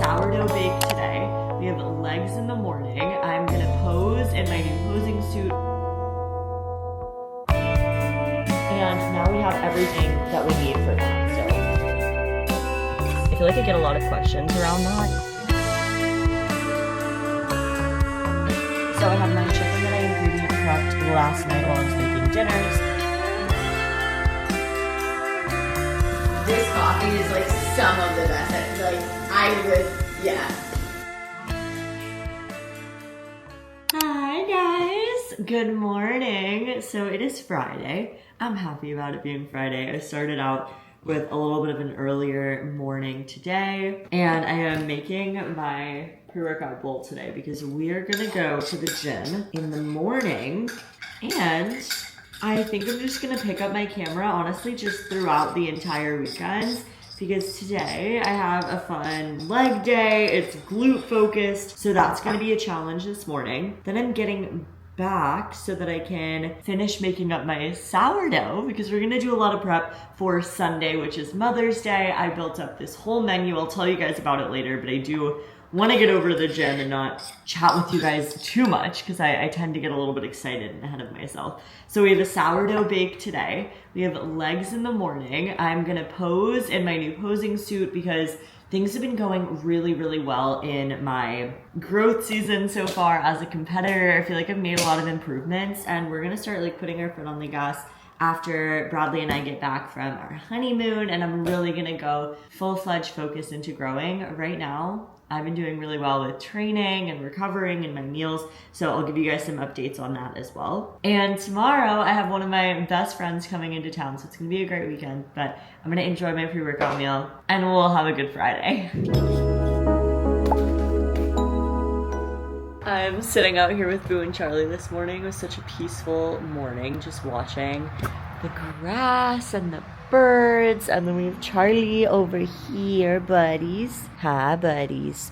sourdough bake today. We have legs in the morning. I'm gonna pose in my new posing suit. And now we have everything that we need for that, so. I feel like I get a lot of questions around that. So I have my chicken that I ingredient prepped last night while I was making dinners. This coffee is like some of the best. Yeah. Hi guys, good morning. So it is Friday. I'm happy about it being Friday. I started out with a little bit of an earlier morning today, and I am making my pre-workout bowl today because we are gonna go to the gym in the morning, and I think I'm just gonna pick up my camera, honestly, just throughout the entire weekend, because today I have a fun leg day. It's glute focused, so that's gonna be a challenge this morning. Then I'm getting back so that I can finish making up my sourdough because we're gonna do a lot of prep for Sunday, which is Mother's Day. I built up this whole menu. I'll tell you guys about it later, but I do want to get over to the gym and not chat with you guys too much because I tend to get a little bit excited and ahead of myself. So we have a sourdough bake today. We have legs in the morning. I'm gonna pose in my new posing suit because things have been going really, really well in my growth season so far as a competitor. I feel like I've made a lot of improvements, and we're gonna start like putting our foot on the gas after Bradley and I get back from our honeymoon, and I'm really gonna go full-fledged focus into growing. Right now, I've been doing really well with training and recovering and my meals, so I'll give you guys some updates on that as well. And tomorrow, I have one of my best friends coming into town, so it's gonna be a great weekend, but I'm gonna enjoy my pre-workout meal, and we'll have a good Friday. I'm sitting out here with Boo and Charlie this morning. It was such a peaceful morning, just watching the grass and the birds, and then we have Charlie over here, buddies. Hi, buddies.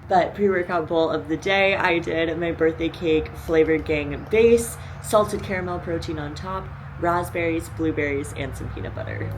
But pre-workout bowl of the day, I did my birthday cake flavored gang base, salted caramel protein on top, raspberries, blueberries, and some peanut butter.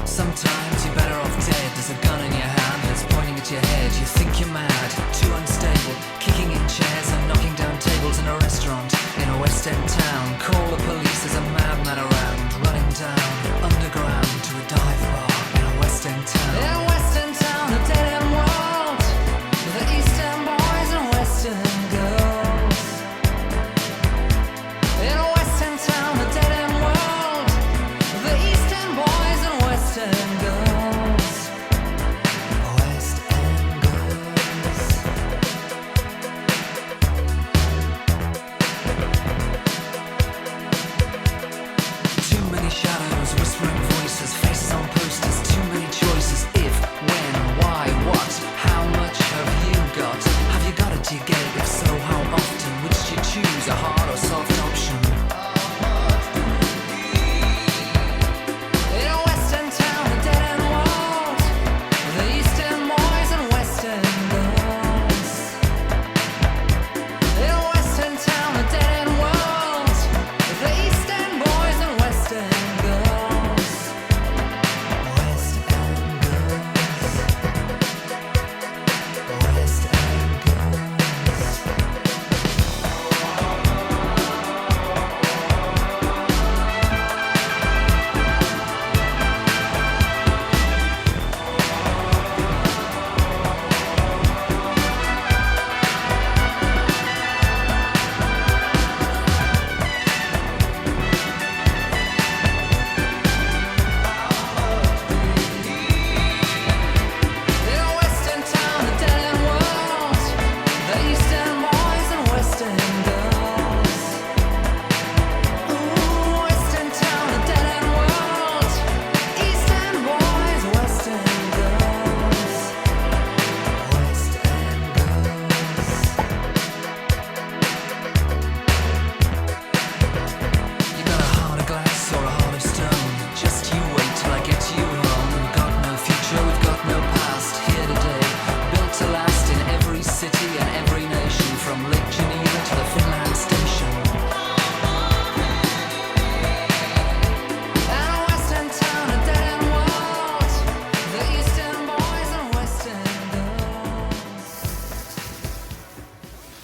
Sometimes you're better off dead. There's a gun in your hand and it's pointing at your head. You think you're mad, too unstable, kicking in chairs and knocking down tables in a restaurant in a West End town. Call the police, there's a madman around, running down underground to a dive bar in a West End town. In a West End town, a dead end world, the East End boys and West End girls. In a West End town, a dead end world, the East End boys and West End girls. West End girls. Too many shadows, whispering voices, faces on posters, too many choices. If, when, why, what, how much have you got? Have you got it, do you get it? If so, how often? Which do you choose, a hard or soft option? In a West End town, a dead end world, the East End boys and West End girls. In a West End town, a dead end world, the East End boys and West End girls. West End girls.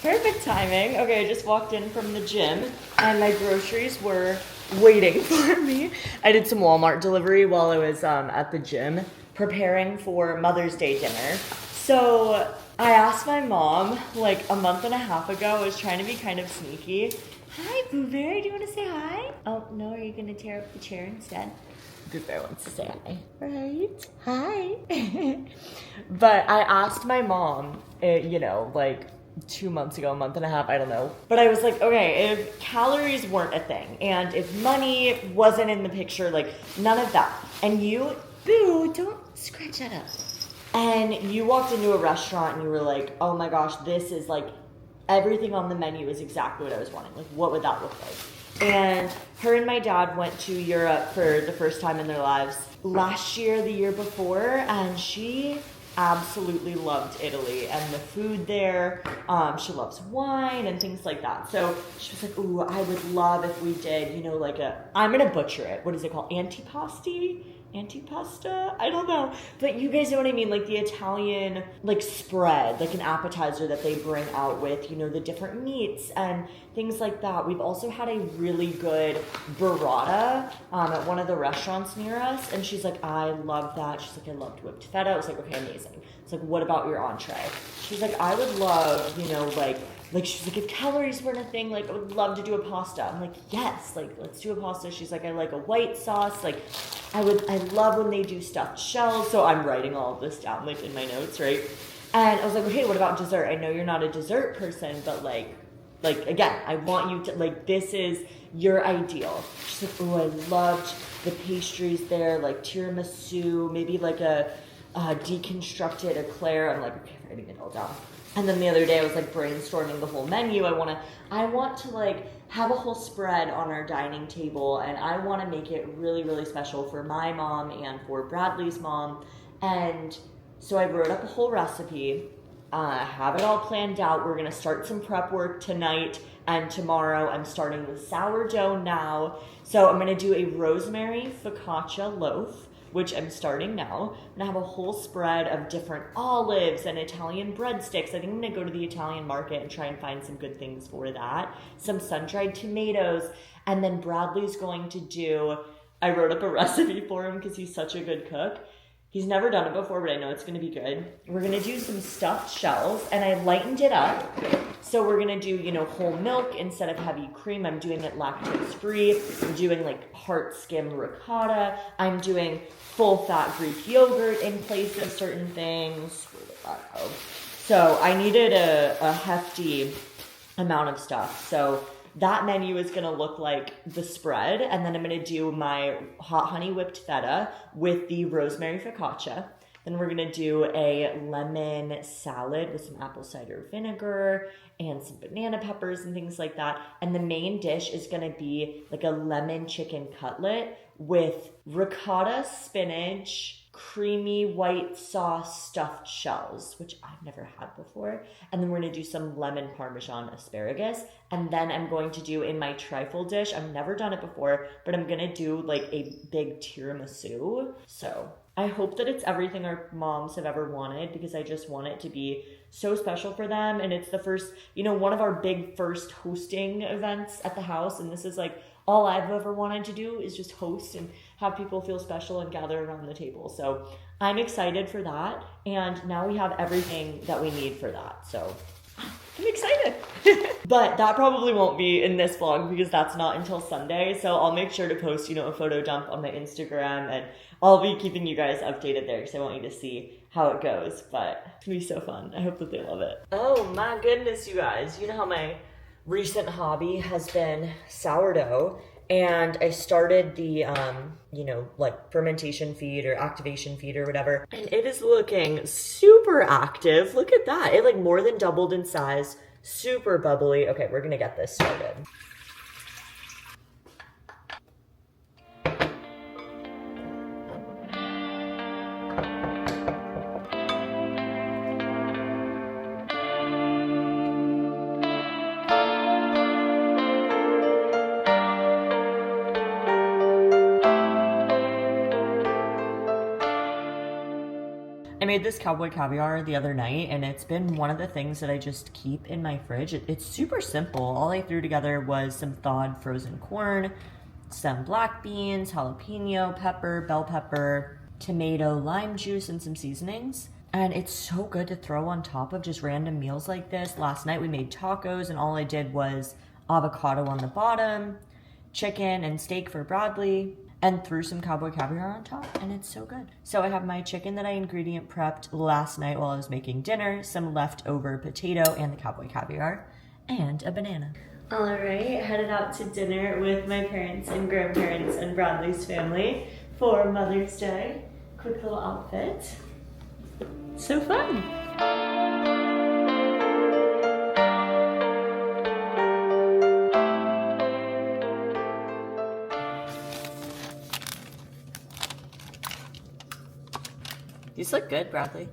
Perfect timing. Okay, I just walked in from the gym and my groceries were waiting for me. I did some Walmart delivery while I was at the gym preparing for Mother's Day dinner. So I asked my mom like a month and a half ago. I was trying to be kind of sneaky. Hi, Boo Bear. Do you want to say hi? Oh, no. Are you going to tear up the chair instead? Boo Bear wants to say hi. Right? Hi. But I asked my mom, you know, like 2 months ago, a month and a half, I don't know. But I was like, okay, if calories weren't a thing and if money wasn't in the picture, like none of that. And you, Boo, don't scratch that up. And you walked into a restaurant and you were like, oh my gosh, this is like, everything on the menu is exactly what I was wanting. Like, what would that look like? And her and my dad went to Europe for the first time in their lives last year, the year before, and she absolutely loved Italy and the food there. She loves wine and things like that. So she was like, ooh, I would love if we did, you know, like I'm going to butcher it. What is it called? Antipasta? I don't know. But you guys know what I mean? Like the Italian, like spread, like an appetizer that they bring out with, you know, the different meats and things like that. We've also had a really good burrata at one of the restaurants near us. And she's like, I love that. She's like, I loved whipped feta. I was like, okay, amazing. It's like, what about your entree? She's like, I would love, you know, like she's like, if calories weren't a thing, like I would love to do a pasta. I'm like, yes, like let's do a pasta. She's like, I like a white sauce. Like I love when they do stuffed shells. So I'm writing all of this down like in my notes, right? And I was like, okay, what about dessert? I know you're not a dessert person, but like again, I want you to, like, this is your ideal. She's like, oh, I loved the pastries there, like tiramisu, maybe like a deconstructed eclair. I'm like, okay, I'm writing it all down. And then the other day I was like brainstorming the whole menu. I want to like have a whole spread on our dining table, and I want to make it really, really special for my mom and for Bradley's mom. And so I wrote up a whole recipe, have it all planned out. We're going to start some prep work tonight and tomorrow. I'm starting with sourdough now. So I'm going to do a rosemary focaccia loaf, which I'm starting now. I'm gonna have a whole spread of different olives and Italian breadsticks. I think I'm gonna go to the Italian market and try and find some good things for that. Some sun-dried tomatoes. And then Bradley's going to do, I wrote up a recipe for him because he's such a good cook. He's never done it before, but I know it's gonna be good. We're gonna do some stuffed shells, and I lightened it up. So we're gonna do, you know, whole milk instead of heavy cream. I'm doing it lactose free. I'm doing like heart skim ricotta. I'm doing full fat Greek yogurt in place of certain things. So I needed a hefty amount of stuff. So that menu is going to look like the spread, and then I'm going to do my hot honey whipped feta with the rosemary focaccia. Then we're going to do a lemon salad with some apple cider vinegar and some banana peppers and things like that. And the main dish is going to be like a lemon chicken cutlet with ricotta, spinach, creamy white sauce stuffed shells, which I've never had before. And then we're going to do some lemon parmesan asparagus. And then I'm going to do in my trifle dish, I've never done it before, but I'm going to do like a big tiramisu. So I hope that it's everything our moms have ever wanted, because I just want it to be so special for them. And it's the first, you know, one of our big first hosting events at the house. And this is like all I've ever wanted to do is just host and have people feel special and gather around the table. So I'm excited for that. And now we have everything that we need for that. So I'm excited. But that probably won't be in this vlog because that's not until Sunday. So I'll make sure to post, you know, a photo dump on my Instagram, and I'll be keeping you guys updated there because I want you to see how it goes. But it's gonna be so fun. I hope that they love it. Oh my goodness, you guys. You know how my recent hobby has been sourdough, and I started the, you know, like fermentation feed or activation feed or whatever, and it is looking super active. Look at that. It like more than doubled in size, super bubbly. Okay, we're gonna get this started. I made this cowboy caviar the other night, and it's been one of the things that I just keep in my fridge. It's super simple. All I threw together was some thawed frozen corn, some black beans, jalapeno, pepper, bell pepper, tomato, lime juice, and some seasonings. And it's so good to throw on top of just random meals like this. Last night we made tacos, and all I did was avocado on the bottom, chicken and steak for Bradley, and threw some cowboy caviar on top, and it's so good. So I have my chicken that I ingredient prepped last night while I was making dinner, some leftover potato and the cowboy caviar, and a banana. All right, headed out to dinner with my parents and grandparents and Bradley's family for Mother's Day. Quick little outfit. So fun. These look good, Bradley.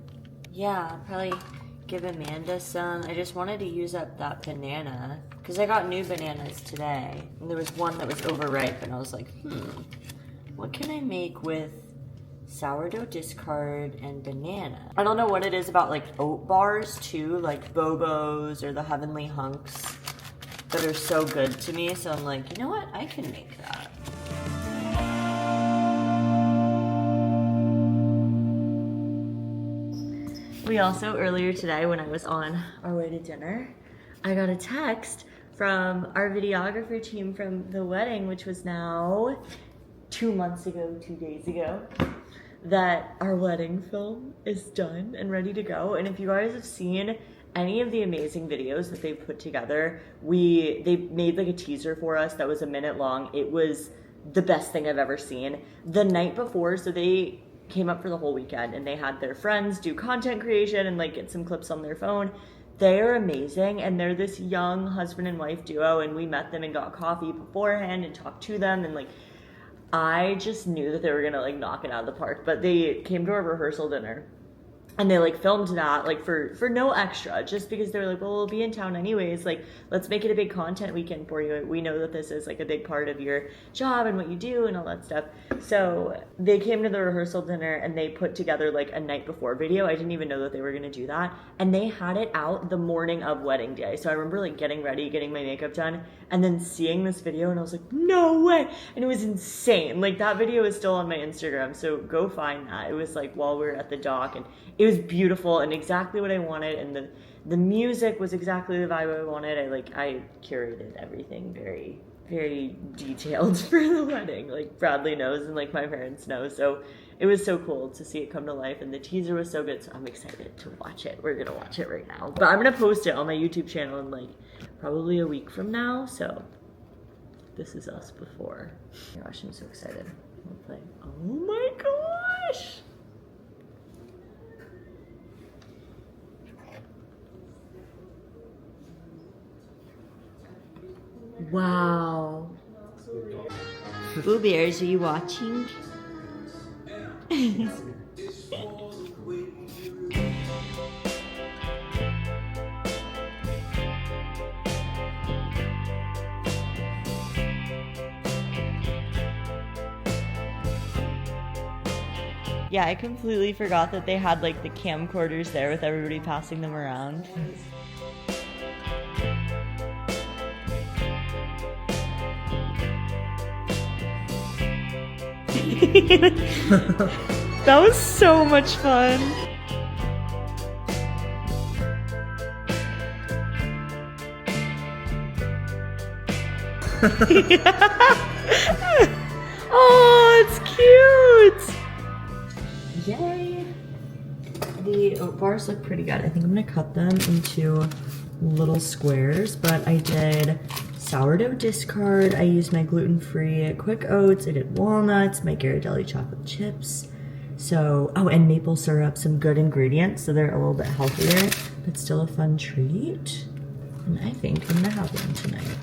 Yeah, I'll probably give Amanda some. I just wanted to use up that banana because I got new bananas today. And there was one that was overripe, and I was like, what can I make with sourdough discard and banana? I don't know what it is about like oat bars too, like Bobos or the Heavenly Hunks that are so good to me. So I'm like, you know what? I can make that. We also, earlier today when I was on our way to dinner, I got a text from our videographer team from the wedding, which was now 2 months ago, 2 days ago, that our wedding film is done and ready to go. And if you guys have seen any of the amazing videos that they've put together, they made like a teaser for us that was a minute long. It was the best thing I've ever seen. The night before, so they came up for the whole weekend and they had their friends do content creation and like get some clips on their phone. They are amazing, and they're this young husband and wife duo, and we met them and got coffee beforehand and talked to them, and like I just knew that they were gonna like knock it out of the park. But they came to our rehearsal dinner and they like filmed that like for no extra, just because they were like, well, we'll be in town anyways, like let's make it a big content weekend for you. We know that this is like a big part of your job and what you do and all that stuff. So they came to the rehearsal dinner and they put together like a night before video. I didn't even know that they were gonna do that, and they had it out the morning of wedding day. So I remember like getting ready, getting my makeup done, and then seeing this video, and I was like, no way. And it was insane. Like that video is still on my Instagram, so go find that. It was like while we were at the dock, and it was beautiful and exactly what I wanted, and the music was exactly the vibe I wanted. I curated everything very, very detailed for the wedding. Like Bradley knows and like my parents know. So it was so cool to see it come to life, and the teaser was so good. So I'm excited to watch it. We're gonna watch it right now. But I'm gonna post it on my YouTube channel in like probably a week from now. So this is us before. Oh my gosh, I'm so excited. Oh my gosh. Wow. Boo Bears, are you watching? Yeah, I completely forgot that they had like the camcorders there with everybody passing them around. That was so much fun. Oh, it's cute. Yay. The oat bars look pretty good. I think I'm gonna cut them into little squares, but I did sourdough discard. I used my gluten-free quick oats. I did walnuts, my Ghirardelli chocolate chips. So, oh, and maple syrup, some good ingredients. So they're a little bit healthier, but still a fun treat. And I think I'm gonna have one tonight.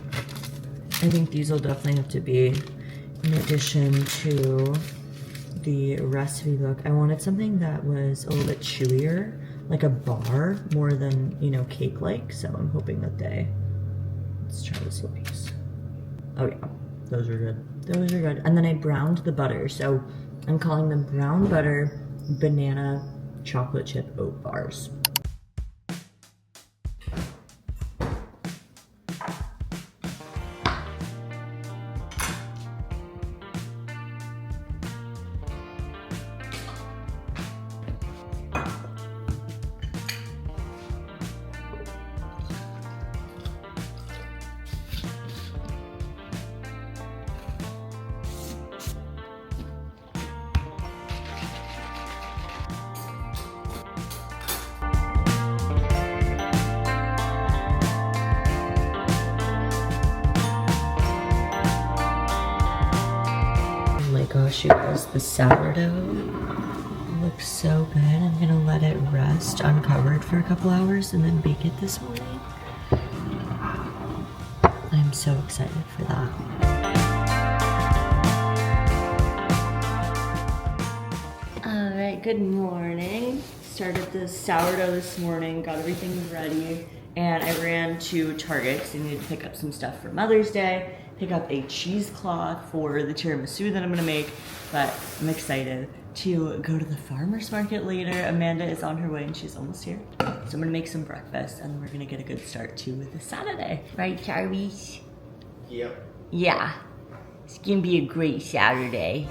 I think these will definitely have to be in addition to the recipe book. I wanted something that was a little bit chewier, like a bar, more than, you know, cake-like. So I'm hoping that they, let's try this little piece. Oh yeah, those are good. Those are good. And then I browned the butter. So I'm calling them brown butter banana chocolate chip oat bars. Gosh, you guys, the sourdough looks so good. I'm gonna let it rest uncovered for a couple hours and then bake it this morning. I'm so excited for that. All right, good morning. Started the sourdough this morning, got everything ready, and I ran to Target because I needed to pick up some stuff for Mother's Day. Pick up a cheesecloth for the tiramisu that I'm gonna make, but I'm excited to go to the farmer's market later. Amanda is on her way and she's almost here. So I'm gonna make some breakfast and we're gonna get a good start to the Saturday. Right, Jarvis? Yep. Yeah, it's gonna be a great Saturday.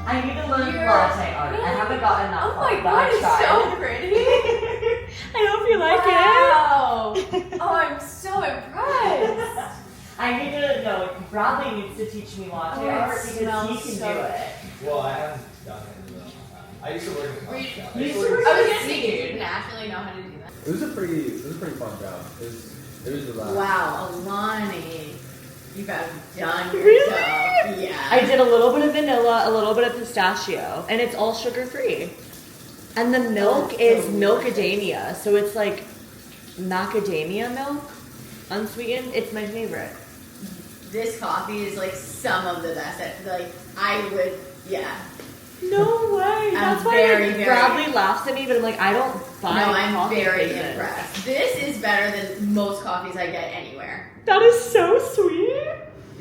I need to learn latte art. I haven't gotten that Oh far, my but god, I it's tried. so pretty. I hope you like Wow. Oh, I'm so impressed. I need to know. Bradley needs to teach me latte art because he can do it. Well, I haven't done it in a long time. I used to work in a coffee shop. You used to work I was in a gonna say, do seafood. you naturally know how to do that? It was a pretty fun job. It was relaxed. Wow, Alani. You got done yourself. Really? Yeah. I did a little bit of vanilla, a little bit of pistachio, and it's all sugar-free. And the milk is milkadamia, so it's like macadamia milk, unsweetened. It's my favorite. This coffee is like some of the best. Like, I would, yeah. No way. That's why very Bradley laughs at me, but I'm like, I don't buy No, I'm coffee very places. impressed. This is better than most coffees I get anywhere. That is so sweet.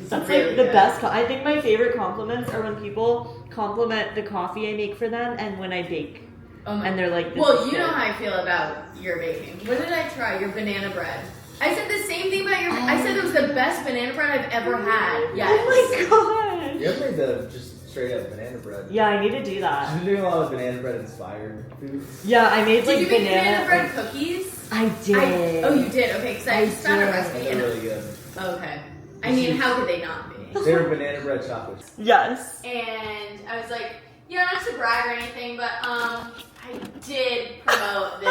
That's really like the good. best. I think my favorite compliments are when people compliment the coffee I make for them and when I bake. Oh my. And they're like, this well, is you good. know how I feel about your baking. What did I try? Your banana bread. I said the same thing about your. I said it was the best banana bread I've ever had. Yes. Oh my god. You ever made the just straight up banana bread? Yeah, I need to do that. I've been doing a lot of banana bread inspired foods. Yeah, I made Did like you make banana bread cookies? I did. Oh, you did? Okay, because I just found a did. recipe. They're And, really good. okay. I mean, how could they not be? They were banana bread chocolates. Yes. And I was like, yeah, not to brag or anything, but I did promote this.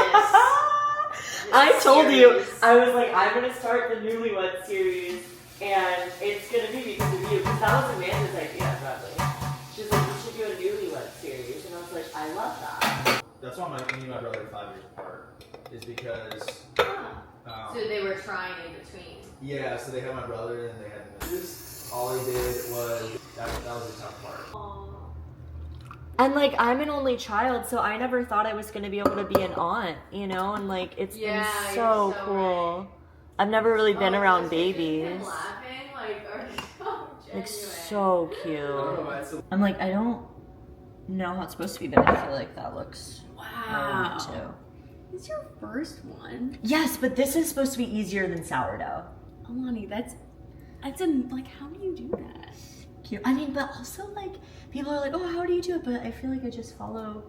I told you, series. I was like, I'm gonna start the Newlywed series, and it's gonna be because of you, because that was Amanda's idea, Bradley. She's like, we should do a Newlywed series, and I was like, I love that. That's why me and my brother are 5 years apart. Is because So they were trying in between. yeah, so they had my brother and they had this. All he did was that was the tough part. And like, I'm an only child, so I never thought I was gonna be able to be an aunt, you know, and like, it's Yeah, been you're so so cool. right. I've never really been around Him babies. laughing, like, are so genuine. Like, so I don't know cute. why it's so I'm like, I don't know how it's supposed to be, but I feel like that looks Wow. too. It's your first one. Yes, but this is supposed to be easier than sourdough. Alani, that's a, like, how do you do that? Cute. I mean, but also like, people are like, oh, how do you do it? But I feel like I just follow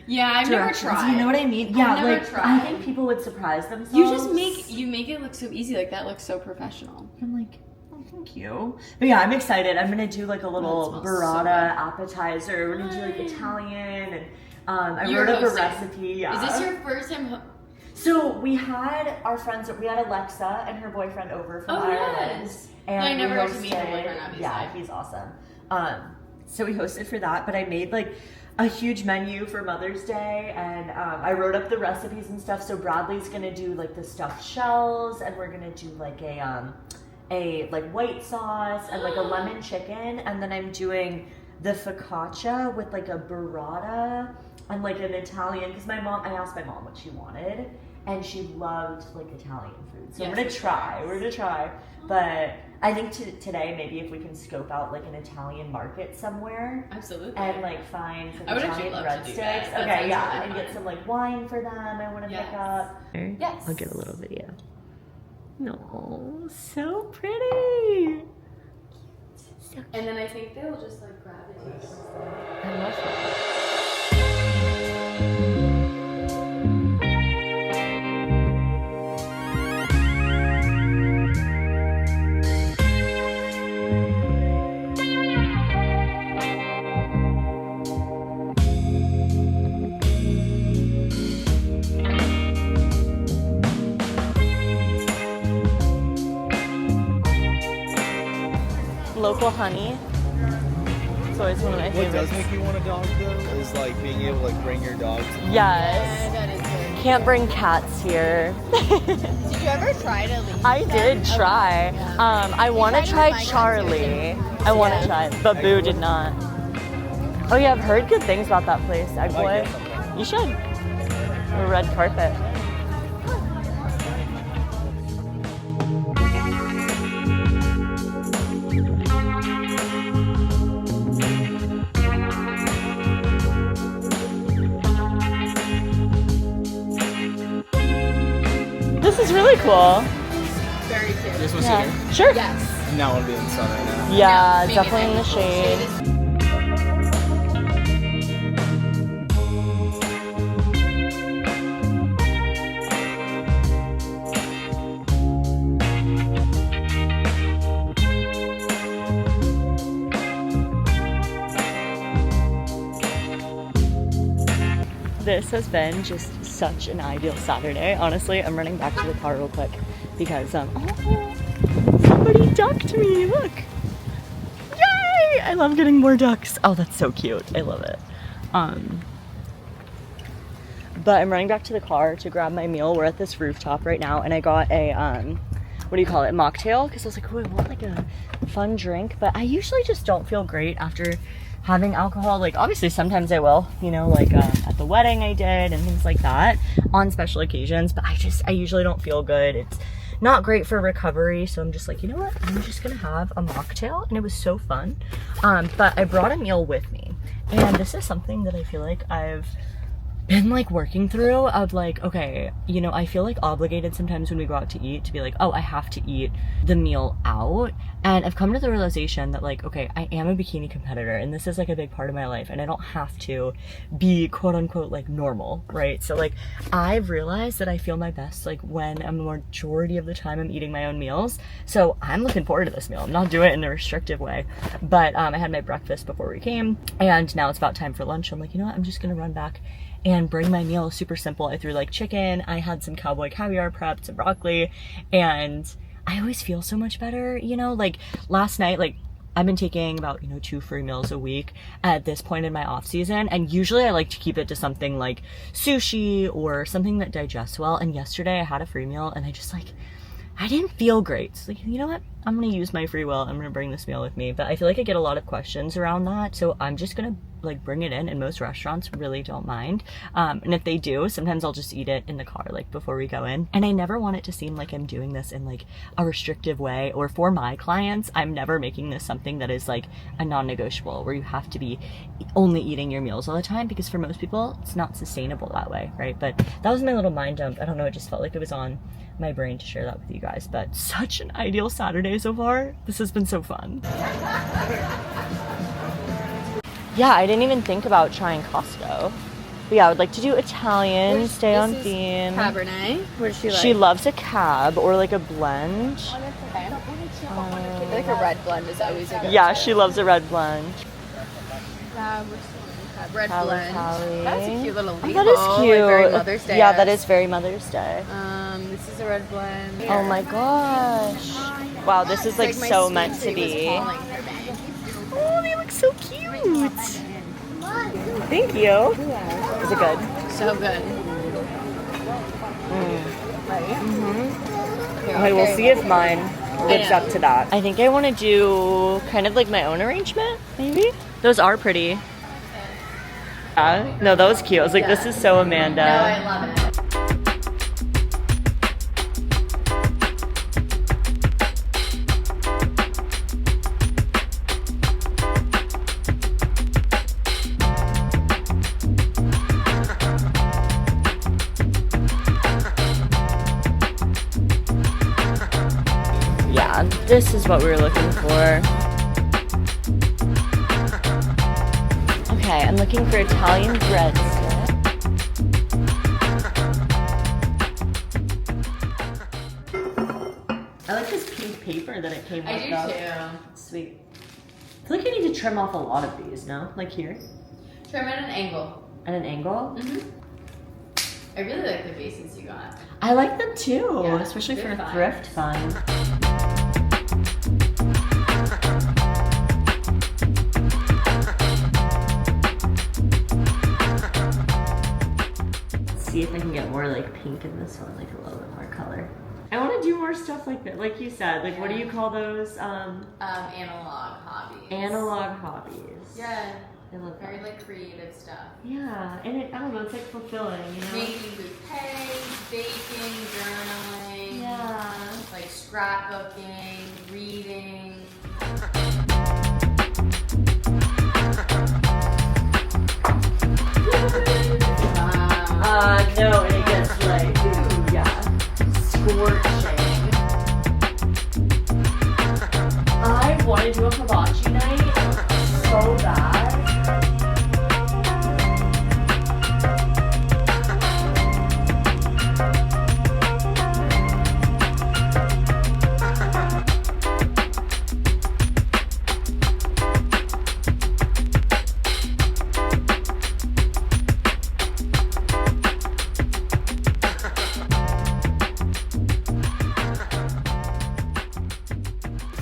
Yeah, I've never directions. tried. You know what I mean? Yeah, I've never like, tried. I think people would surprise themselves. You just make it look so easy. Like, that looks so professional. I'm like, Thank you. But yeah, I'm excited. I'm gonna do like a little That smells burrata appetizer. We're gonna do like Italian, and I You're wrote up a hosting. recipe. Yeah. Is this your first time? So we had our friends. We had Alexa and her boyfriend over from Ireland. Yes. And I never we got to meet her hosted- boyfriend, obviously. Yeah, he's awesome. So we hosted for that, but I made like a huge menu for Mother's Day, and I wrote up the recipes and stuff. So Bradley's gonna do like the stuffed shells, and we're gonna do like a like white sauce and like a lemon chicken, and then I'm doing the focaccia with like a burrata and like an Italian, because I asked my mom what she wanted, and she loved like Italian food. So Yes, we're gonna try. But I think today maybe if we can scope out like an Italian market somewhere Absolutely. and like find some I would actually Italian love to do that. breadsticks. That Okay, sounds yeah, really and fun. get some like wine for them. I want to Yes. pick up. Yes. I'll get a little video. No, so pretty. And then I think they will just like gravitate towards that. I love that. Local honey. It's always one of my What favorites. does make you want a dog though is like being able to like bring your dog to Yes. Yeah, that is good. Can't bring cats here. Did you ever try to leave? I did try. I want to tried try with my Charlie. I want to try, but Boo did not. Oh yeah, I've heard good things about that place, Egg might Boy. get something. You should. A red carpet. This is really cool. Very cute. This one's Yeah. here. Sure. Yes. Now I want to be in the sun right now. Yeah, Maybe definitely in that the shade. is- This has been just such an ideal Saturday. Honestly, I'm running back to the car real quick because oh, somebody ducked me. Look. Yay! I love getting more ducks. Oh, that's so cute. I love it. But I'm running back to the car to grab my meal. We're at this rooftop right now, and I got a what do you call it? Mocktail, because I was like, oh, I want like a fun drink, but I usually just don't feel great after having alcohol. Like obviously sometimes I will, you know, like at the wedding I did and things like that on special occasions, but I usually don't feel good. It's not great for recovery, so I'm just like, you know what, I'm just gonna have a mocktail, and it was so fun. But I brought a meal with me, and this is something that I feel like I've been like working through of like, okay, you know, I feel like obligated sometimes when we go out to eat to be like, oh, I have to eat the meal out. And I've come to the realization that like, okay, I am a bikini competitor, and this is like a big part of my life, and I don't have to be quote unquote like normal, right? So like I've realized that I feel my best like when a majority of the time I'm eating my own meals. So I'm looking forward to this meal. I'm not doing it in a restrictive way, but I had my breakfast before we came, and now it's about time for lunch. So I'm like, you know what, I'm just gonna run back and bring my meal. Super simple. I threw like chicken, I had some cowboy caviar prepped, some broccoli, and I always feel so much better, you know, like last night, like I've been taking about, you know, 2 free meals a week at this point in my off season, and usually I like to keep it to something like sushi or something that digests well. And yesterday I had a free meal, and I just like, I didn't feel great. So like, you know what? I'm gonna use my free will. I'm gonna bring this meal with me. But I feel like I get a lot of questions around that, so I'm just gonna like bring it in, and most restaurants really don't mind. And if they do, sometimes I'll just eat it in the car like before we go in. And I never want it to seem like I'm doing this in like a restrictive way, or for my clients, I'm never making this something that is like a non-negotiable where you have to be only eating your meals all the time, because for most people it's not sustainable that way, right? But that was my little mind dump. I don't know, it just felt like it was on my brain to share that with you guys. But such an ideal Saturday so far. This has been so fun. Yeah, I didn't even think about trying Costco. But yeah, I would like to do Italian, stay on This is theme. Cabernet. What does she like? She loves a cab or like a blend. I feel like a red blend is always a good Yeah, she loves a red blend. Red Cali, blend. Cali. That's a cute little Oh, leaf. that is cute. Like very Mother's Day. Yeah, that is very Mother's Day. This is a red blend. Oh my gosh. Wow, this is like my so sweet meant to tea was be. calling for me. Oh, they look so cute. Thank you. Is it good? So good. Okay, we'll see if mine lives know. up to that. I think I want to do kind of like my own arrangement, maybe? Those are pretty. Yeah. No, that was cute. I was like, this is so Amanda. No, I love it. Yeah, this is what we were looking for. Okay, I'm looking for Italian breadstick. I like this pink paper that it came with. I do though. too. Sweet. I feel like I need to trim off a lot of these, no? Like here? Trim at an angle. At an angle? I really like the vases you got. I like them too, Yeah, especially for good a finds. thrift find. Let's see if I can get more like pink in this one, like a little bit more color. I want to do more stuff like that, like you said. Like, what do you call those? Analog hobbies. Analog hobbies. Yeah. I love Very that. like creative stuff. Yeah, and it, I don't know, it's like fulfilling, you know? Making bouquets, baking, journaling. Yeah. Like scrapbooking, reading. Wow. No, and it gets like, ooh, yeah, scorching. I want to do a hibachi night so bad.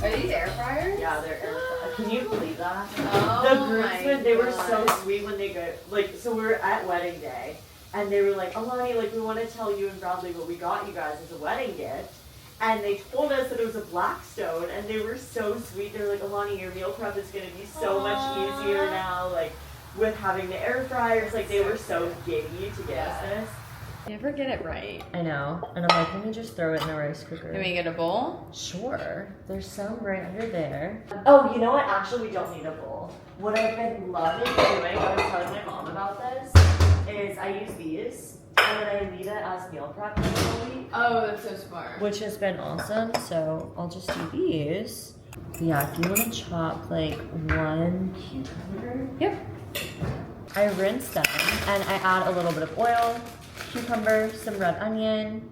Are these air fryers? Yeah, they're air fried. Can you believe that? Oh The my groomsmen, they were so God. sweet when they go, like, so we were at wedding day, and they were like, Alani, like, we want to tell you and Bradley what we got you guys as a wedding gift. And they told us that it was a Blackstone, and they were so sweet. They were like, Alani, your meal prep is going to be so much easier now, like, with having the air fryers. Like, they were so giddy to get us this. Never get it right. I know. And I'm like, let me just throw it in the rice cooker. Can we get a bowl? Sure. There's some right under there. Oh, you know what? Actually, we don't need a bowl. What I've been loving doing, I was telling my mom about this, is I use these, and then I leave it as meal prep for a week, Oh, that's so smart. which has been awesome. So I'll just do these. Yeah, if you want to chop like one cucumber. Yep. I rinse them, and I add a little bit of oil, cucumber, some red onion,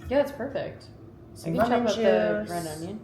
Yeah, that's perfect. some I can lemon chop up the juice. red onion.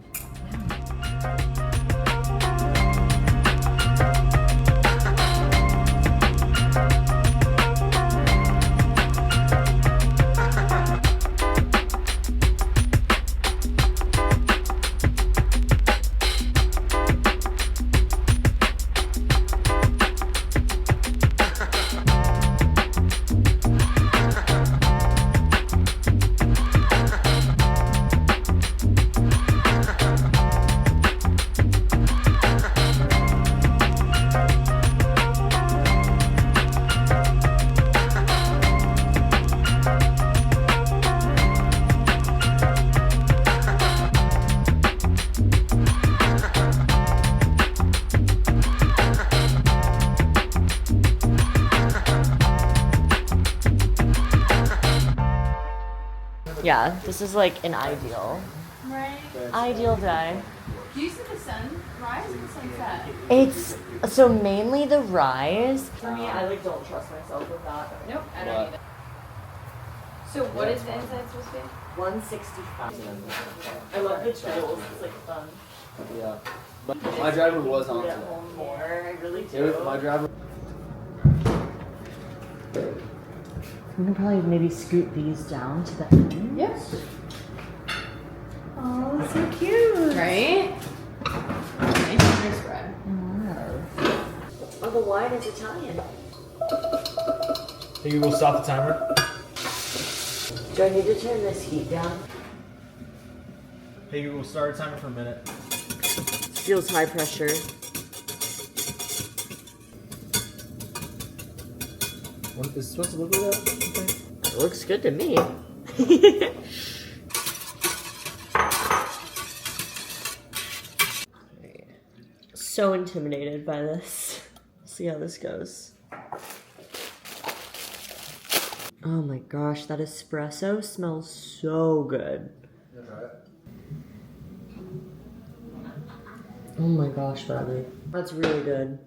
Yeah, this is like an ideal. Right. Ideal day. Do you see the sunrise or the sunset? It's so mainly the rise. For me, I like don't trust myself with that. Nope, I don't either. So what is the inside supposed to be? 165. I love the trails. It's like fun. Yeah. But my driver was on Get today. home more. I really It do. was, my driver. I'm gonna probably maybe scoot these down to the end. Yes. Oh, so cute. Right? Nice bread. Wow. Oh, the wine is Italian. Hey, Google, stop the timer. Do I need to turn this heat down? Hey, Google, start a timer for a minute. Feels high pressure. What is it supposed to look like that? It looks good to me. So intimidated by this. See how this goes. Oh my gosh, that espresso smells so good. Oh my gosh, Bradley. That's really good.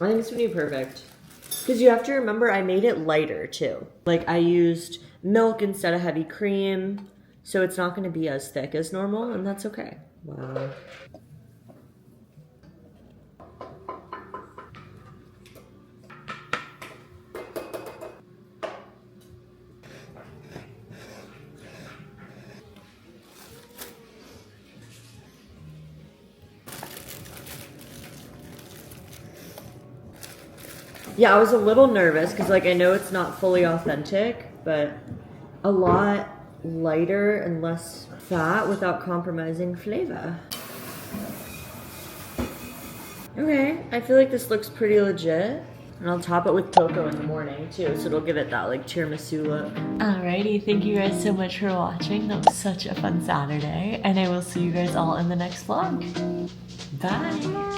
I think it's gonna be perfect. Because you have to remember I made it lighter too. Like I used milk instead of heavy cream. So it's not gonna be as thick as normal and that's okay. Wow. Yeah, I was a little nervous because like I know it's not fully authentic, but a lot lighter and less fat without compromising flavor. Okay, I feel like this looks pretty legit. And I'll top it with cocoa in the morning too, so it'll give it that like tiramisu look. Alrighty, thank you guys so much for watching. That was such a fun Saturday, and I will see you guys all in the next vlog. Bye!